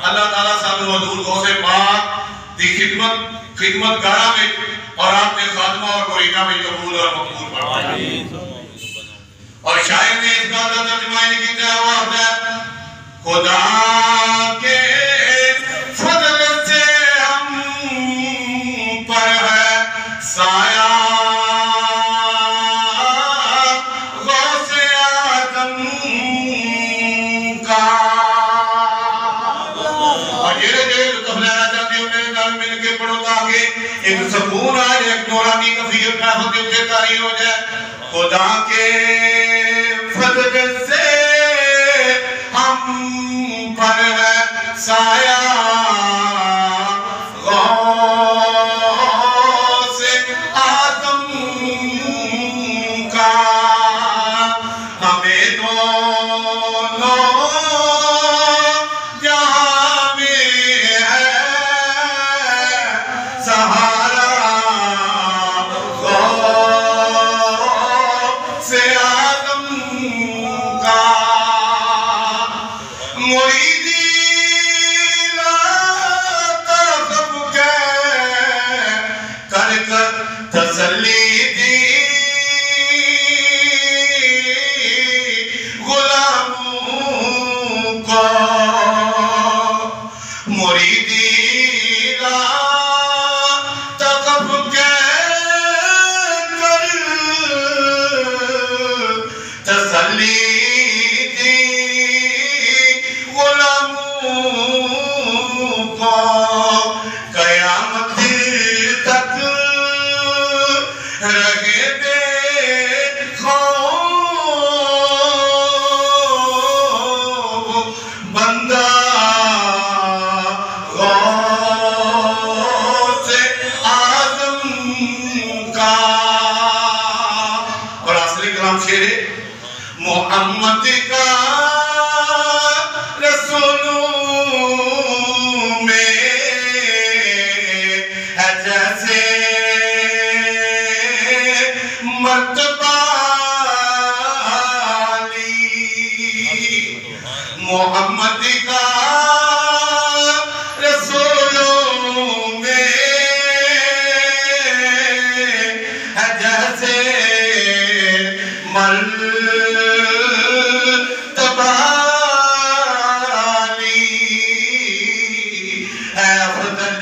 اللہ تعالیٰ صاحب حضور غوث پاک دی خدمت گارہ میں اور آپ نے خاتمہ اور مریدہ میں قبول اور مقبول فرمائے. اور شاعر نے اس کا ترجمہ کی جواب ہے خدا کے فضل سے ہم پر ہے سایہ غوث آدم کا. اور یہ لطف لینا چاہتے ہو میرے نال مل کے پڑھو تاکہ ایک سکون آئے ایک نورانی کفیت محفظ دیتے تاری ہو جائے. خدا کے فضل سے ہم پر ہے سایہ غوث آدم کا. ہمیں دونوں جہاں میں ہے سہارا غوث آدم کا. مریدی لا تخف کر تسلی دی غلاموں کو. مریدی لا تخف کر تسلی قیامت تک رہے بے خوف بندہ غوث آدم کا. اور آخری کلام شعر ہے محمد کا رسولوں میں ہے جیسے مرتبہ علی. محمد کا رسولوں میں ہے جیسے مرتبہ علی. ہے افضل